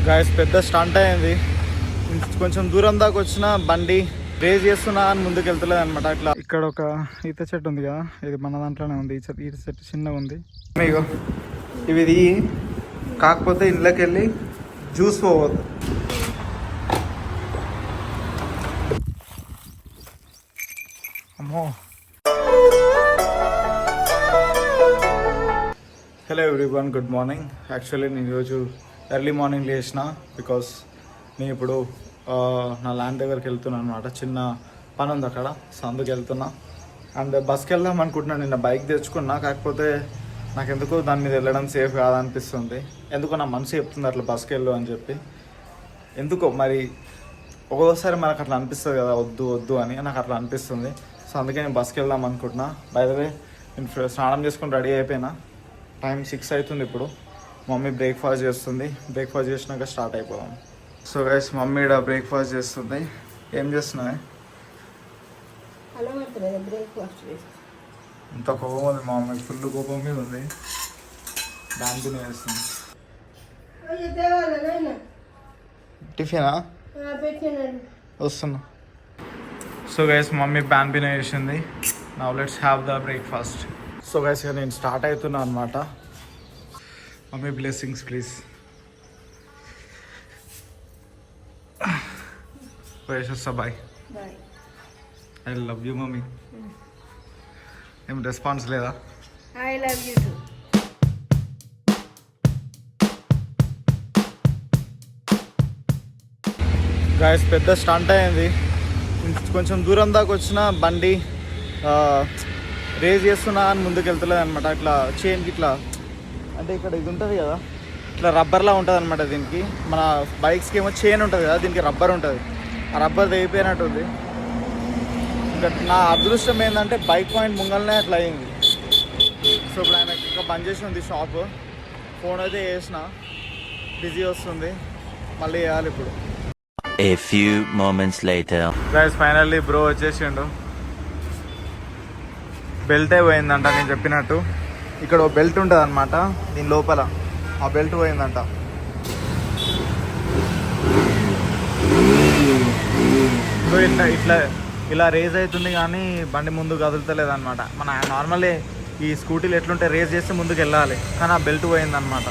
Guys పెద్ద stunt అయింది. కొంచెం దూరం దాకా వచ్చిన బండి రేస్ చేస్తున్నా అని ముందుకు వెళ్తలేదు అనమాట. అట్లా ఇక్కడ ఒక ఈత చెట్టు ఉంది కదా, ఇది మన దాంట్లోనే ఉంది. ఈత చెట్టు చిన్నగా ఉంది. ఇగో ఇది కాకపోతే ఇంట్లోకి వెళ్ళి జ్యూస్ పోవద్దు. అమ్మో. Hello everyone, good morning. Actually నేను ఈరోజు ఎర్లీ మార్నింగ్ లేచిన బికాస్ నేను ఇప్పుడు నా ల్యాండ్ దగ్గరికి వెళ్తున్నాను అనమాట. చిన్న పని ఉంది అక్కడ, సో అందుకు వెళ్తున్నా. అండ్ బస్కి వెళ్దాం అనుకుంటున్నాను. నిన్న బైక్ తెచ్చుకున్నా, కాకపోతే నాకు ఎందుకో దాని మీద వెళ్ళడం సేఫ్ కాదనిపిస్తుంది. ఎందుకో నా మనసు చెప్తుంది అట్లా బస్కి వెళ్ళు అని చెప్పి. ఎందుకో మరి ఒక్కోసారి మనకు అట్లా అనిపిస్తుంది కదా, వద్దు వద్దు అని నాకు అట్లా అనిపిస్తుంది. సో అందుకే నేను బస్కి వెళ్దాం అనుకుంటున్నా. బై ద వే నేను స్నానం చేసుకుని రెడీ అయిపోయినా. టైం 6 అవుతుంది ఇప్పుడు. మమ్మీ బ్రేక్ఫాస్ట్ చేస్తుంది. బ్రేక్ఫాస్ట్ చేసినాక స్టార్ట్ అయిపోదాం. సో గైస్, మమ్మీ ఇక్కడ బ్రేక్ఫాస్ట్ చేస్తుంది. ఏం చేస్తున్నాయి? ఇంత కోపం ఉంది మా మమ్మీకి, ఫుల్ కోపం మీద ఉంది. దాంతో చేస్తుంది. టిఫినా వస్తున్నా. సో గైస్, మమ్మీ ప్యాన్ బినా చేసింది. Now let's have the breakfast. So guys, ఇక నేను స్టార్ట్ అవుతున్నా అనమాట. Mummy blessings please. వస్తా, bye. I love you mummy. ఏం రెస్పాన్స్ లేదా? I love you too. Guys పెద్ద స్టంట్ అయింది. కొంచెం దూరం దాకా వచ్చిన బండి రేస్ చేస్తున్నా అని ముందుకు వెళ్తలేదు అనమాట. ఇట్లా చైన్కి ఇట్లా అంటే ఇక్కడ ఇది ఉంటుంది కదా, ఇట్లా రబ్బర్లా ఉంటుంది అనమాట. దీనికి మన బైక్స్కి ఏమో చైన్ ఉంటుంది కదా, దీనికి రబ్బర్ ఉంటుంది. ఆ రబ్బర్ తెగిపోయినట్టుంది. ఇంకా నా అదృష్టం ఏంటంటే బైక్ పాయింట్ ముంగల్నే అట్లా అయింది. సో ఇప్పుడు ఆయన ఇంకా బంద్ చేసి ఉంది షాప్. ఫోన్ అయితే చేసిన, బిజీ వస్తుంది, మళ్ళీ చేయాలి ఇప్పుడు. A few moments later. Guys finally bro వచ్చేసిండు. బెల్టే పోయిందంట నేను చెప్పినట్టు. ఇక్కడ ఒక బెల్ట్ ఉంటుంది అనమాట దీని లోపల, ఆ బెల్ట్ పోయిందంట. సో ఇట్లా ఇలా రేజ్ అవుతుంది కానీ బండి ముందు కదులుతలేదు అనమాట. మన నార్మల్లీ ఈ స్కూటీలు ఎట్లుంటే రేజ్ చేస్తే ముందుకు వెళ్ళాలి, కానీ ఆ బెల్ట్ పోయిందనమాట.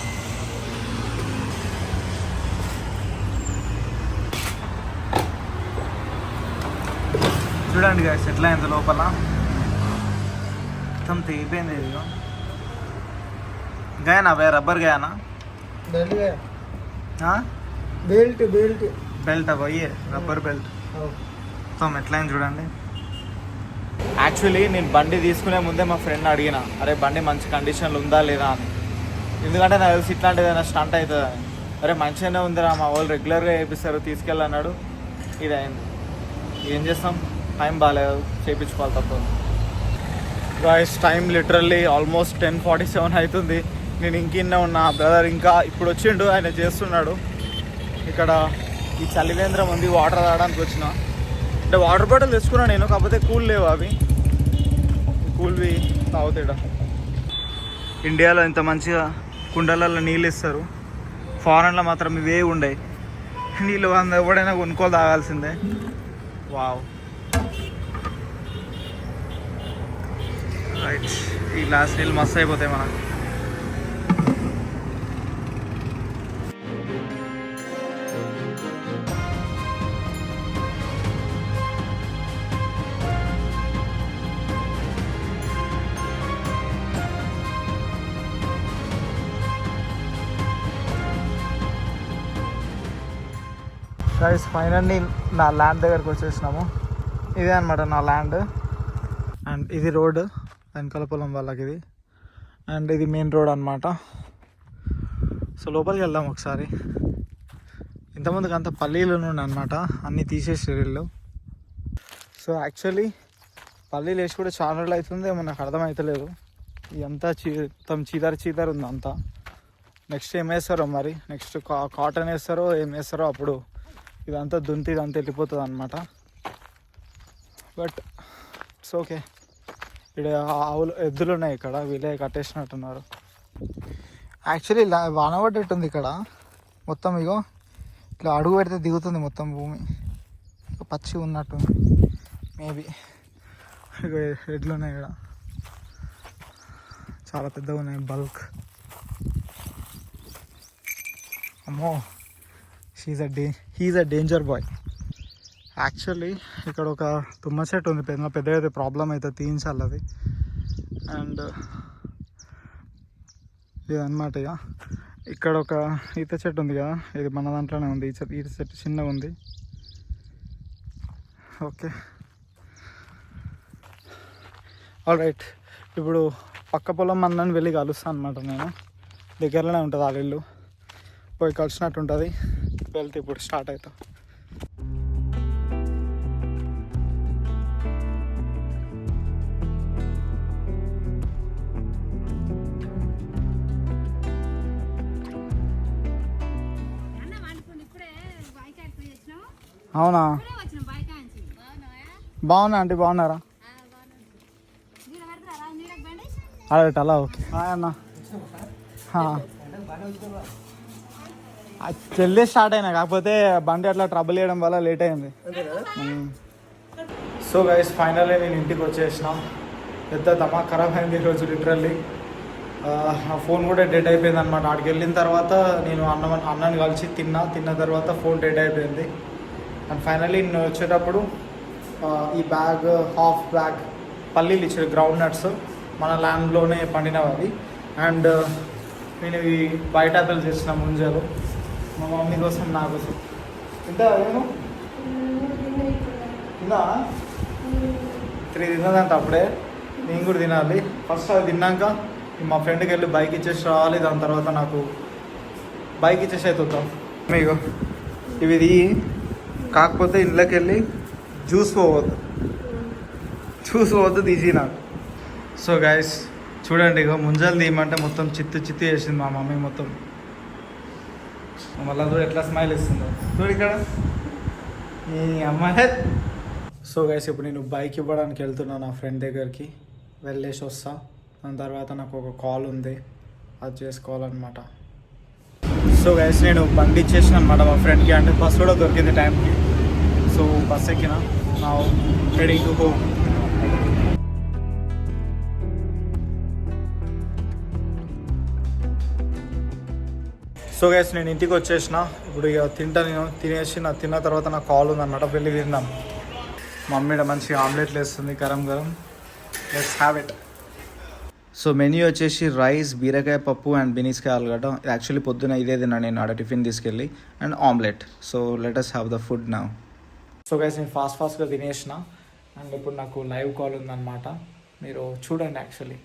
చూడండి గాయస్ ఎట్లా అయింది లోపల, మొత్తం తెగిపోయింది. ఇదిగో గయానా వే రబ్బర్ గయానా బెల్ట్ బెల్ట్ బెల్ట్ పోయే రబ్బర్ బెల్ట్ మొత్తం ఎట్లా అయింది చూడండి. యాక్చువల్లీ నేను బండి తీసుకునే ముందే మా ఫ్రెండ్ అడిగిన, అరే బండి మంచి కండిషన్లో ఉందా లేదా అని. ఎందుకంటే నాకు తెలిసి ఇట్లాంటిది ఏదైనా స్టంట్ అవుతుంది అని. అరే మంచిగానే ఉందిరా, మా వాళ్ళు రెగ్యులర్గా వేపిస్తారు, తీసుకెళ్ళన్నాడు. ఇది అయింది. ఏం చేస్తాం, టైం బాగాలేదు, చేయించుకోవాలి తప్పదు. గాయస్ టైం లిటరల్లీ ఆల్మోస్ట్ 10:47 అవుతుంది. నేను ఇంకిన్నే ఉన్నా. బ్రదర్ ఇంకా ఇప్పుడు వచ్చిండు, ఆయన చేస్తున్నాడు. ఇక్కడ ఈ చలివేంద్రం ఉంది, వాటర్ తాగడానికి వచ్చిన. అంటే వాటర్ బాటిల్ తెచ్చుకున్నాను నేను, కాకపోతే కూల్ లేవు అవి. కూల్వి తాగుతాడు. ఇండియాలో ఇంత మంచిగా కుండలలో నీళ్ళు ఇస్తారు, ఫారెన్లో మాత్రం ఇవే ఉండవు నీళ్ళు. ఎవడైనా కొనుక్కోలు తాగాల్సిందే. వావ్. రైట్, ఈ గ్లాస్ నీళ్ళు మస్తు అయిపోతాయి మనకు. గైస్ ఫైనల్లీ నా ల్యాండ్ దగ్గరకు వచ్చేసినాము. ఇదే అనమాట నా ల్యాండ్. అండ్ ఇది రోడ్, వెనకాల పొలం వాళ్ళకి ఇది. అండ్ ఇది మెయిన్ రోడ్ అనమాట. సో లోపలికి వెళ్దాం ఒకసారి. ఇంతమందికి అంత పల్లీలు ఉండే అనమాట, అన్నీ తీసేసారు వీళ్ళు. సో యాక్చువల్లీ పల్లీలు వేసి కూడా చాలా రోజులు అవుతుంది, ఏమో నాకు అర్థమవుతలేదు. ఇదంతా మొత్తం చీదర్ ఉంది అంతా. నెక్స్ట్ ఏం వేస్తారో మరి, నెక్స్ట్ కాటన్ వేస్తారో ఏం వేస్తారో, అప్పుడు ఇదంతా దుంతి ఇదంతా వెళ్ళిపోతుంది అనమాట. But it's okay. ఇక్కడ ఆవులు ఎద్దులు ఉన్నాయి, ఇక్కడ వీళ్ళే కట్టేసినట్టున్నారు. యాక్చువల్లీ వాన పడ్డట్టుంది ఇక్కడ మొత్తం. ఇగో ఇట్లా అడుగు పెడితే దిగుతుంది మొత్తం భూమి, పచ్చి ఉన్నట్టుంది మేబీ. ఇక ఎడ్లు ఉన్నాయి ఇక్కడ, చాలా పెద్దగా ఉన్నాయి, బల్క్. అమ్మో, he's a danger boy. Actually ఇక్కడ ఒక తుమ్మ చెట్టు ఉంది, పెద్దగా అయితే ప్రాబ్లం అయితే తీయించాలి అది. అండ్ ఇదన్నమాట. ఇక ఇక్కడ ఒక ఈత చెట్టు ఉంది కదా, ఇది మన దాంట్లోనే ఉంది. ఈత చెట్టు చిన్నగా ఉంది. Okay, all right. ఇప్పుడు పక్క పొలం అన్నని వెళ్ళి కలుస్తాను అనమాట నేను. దగ్గరలోనే ఉంటుంది వాళ్ళ ఇల్లు, పోయి కలిసినట్టు ఉంటుంది. వెళ్తే ఇప్పుడు స్టార్ట్ అవుతాం. అవునా, బాగున్నా ఆంటీ, బాగున్నారా? అదే అలా ఓకే. అన్న జల్దీ స్టార్ట్ అయినా, కాకపోతే బండి అట్లా ట్రబుల్ చేయడం వల్ల లేట్ అయింది. సో గైస్, ఫైనల్లీ నేను ఇంటికి వచ్చేసిన. పెద్ద దమా ఖరాబ్ అయింది ఈరోజు లిటరల్లీ. నా ఫోన్ కూడా డెడ్ అయిపోయింది అనమాట. అక్కడికి వెళ్ళిన తర్వాత నేను అన్నని కలిసి తిన్న తర్వాత ఫోన్ డెడ్ అయిపోయింది. అండ్ ఫైనల్లీ నేను వచ్చేటప్పుడు ఈ బ్యాగ్, హాఫ్ బ్యాగ్ పల్లీలు ఇచ్చాడు, గ్రౌండ్ నట్స్, మన ల్యాండ్లోనే పండినవి అవి. అండ్ నేను ఈ బయట ఆపిల్స్ చేసిన ముంజలు మా మమ్మీ కోసం, నా కోసం. తింటా నేను తిన్నా 3 తిన్నదంట అప్పుడే. నేను కూడా తినాలి. ఫస్ట్ అది తిన్నాక మా ఫ్రెండ్కి వెళ్ళి బైక్ ఇచ్చేసి రావాలి. దాని తర్వాత నాకు బైక్ ఇచ్చేసి అవుతాం మీకు ఇవి. కాకపోతే ఇంట్లోకి వెళ్ళి జ్యూస్ పోవద్దు తీసి నాకు. సో గైస్ చూడండి, ఇక ముంజలు తీయమంటే మొత్తం చిత్తు చేసింది మా మమ్మీ మొత్తం. మళ్ళీ చూడు ఎట్లా స్మైల్ ఇస్తుందో, చూడు ఇక్కడ ఈ అమ్మాయి. సో గైస్, ఇప్పుడు నేను బైక్ ఇవ్వడానికి వెళ్తున్నాను నా ఫ్రెండ్ దగ్గరికి. వెళ్ళేసి వస్తా. దాని తర్వాత నాకు ఒక కాల్ ఉంది, అది చేసుకోవాలన్నమాట. సో గైస్, నేను బండి ఇచ్చేసిన అనమాట మా ఫ్రెండ్కి. అంటే బస్ కూడా దొరికింది టైంకి. సో బస్ ఎక్కిన, నా heading to home. So guys, నేను ఇంటికి వచ్చేసిన. ఇప్పుడు ఇక తిన్న తర్వాత నాకు కాల్ ఉందన్నమాట, వెళ్ళి తిందాం. మమ్మీ మంచిగా ఆమ్లెట్లు వేస్తుంది, garam. Let's have it. So menu వచ్చేసి రైస్, బీరకాయ పప్పు అండ్ బీనీస్కాయ ఆలుగడ్డ. యాక్చువల్లీ పొద్దున ఇదే తిన్నా నేను ఆడ టిఫిన్ తీసుకెళ్ళి. And omelette. So let us have the food now. So guys, నేను ఫాస్ట్గా తినేసిన. అండ్ ఇప్పుడు నాకు లైవ్ కాల్ ఉందన్నమాట, మీరు చూడండి. Actually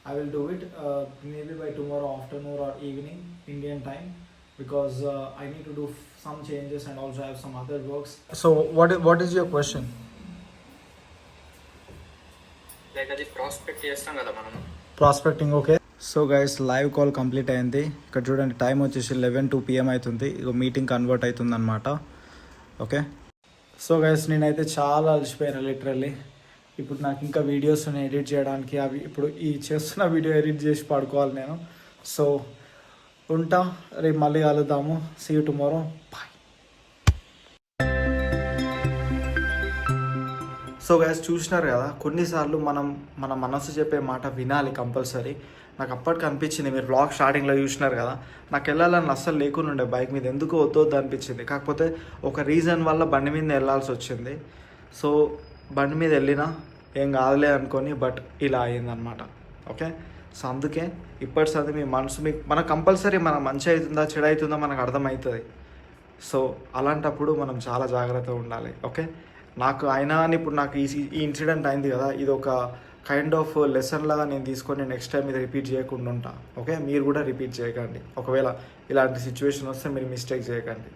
I will do it maybe by tomorrow afternoon or evening Indian time, because I need to do some changes and also have some other works. So what is your question? Like adi prospect chestam kada manam. Prospecting, okay. So guys, live call complete అయింది. ఇక్కడ చూడండి, time వచ్చేసి 11:02 PM అవుతుంది. ఇక meeting convert అవుతుంది అనమాట. Okay. So guys, నేనైతే చాలా అలసిపోయాను లిటరల్లీ. ఇప్పుడు నాకు ఇంకా వీడియోస్ ఎడిట్ చేయడానికి, అవి ఇప్పుడు ఈ చేస్తున్న వీడియో ఎడిట్ చేసి పడుకోవాలి నేను. సో ఉంటా, రేపు మళ్ళీ కలుద్దాము. See you tomorrow, bye. So guys, చూసినారు కదా, కొన్నిసార్లు మన మనసు చెప్పే మాట వినాలి కంపల్సరీ. నాకు అప్పటికి అనిపించింది, మీరు వ్లాగ్ స్టార్టింగ్లో చూసినారు కదా, నాకు వెళ్ళాలని అస్సలు లేకుండా ఉండే బైక్ మీద, ఎందుకు వద్దు అనిపించింది. కాకపోతే ఒక రీజన్ వల్ల బండి మీద వెళ్ళాల్సి వచ్చింది. సో బండి మీద వెళ్ళినా ఏం కాదులే అనుకొని, బట్ ఇలా అయ్యిందనమాట. ఓకే. సో అందుకే ఇప్పటిసరి మీ మనసు మనకు కంపల్సరీ మన మంచి అవుతుందా చెడు అవుతుందా మనకు అర్థమవుతుంది. సో అలాంటప్పుడు మనం చాలా జాగ్రత్తగా ఉండాలి. ఓకే. నాకు అయినా అని ఇప్పుడు నాకు ఈ ఇన్సిడెంట్ అయింది కదా, ఇది ఒక కైండ్ ఆఫ్ లెసన్ లాగా నేను తీసుకొని నెక్స్ట్ టైం ఇది రిపీట్ చేయకుండా ఉంటా. ఓకే. మీరు కూడా రిపీట్ చేయకండి. ఒకవేళ ఇలాంటి సిచ్యువేషన్ వస్తే మీరు మిస్టేక్ చేయకండి.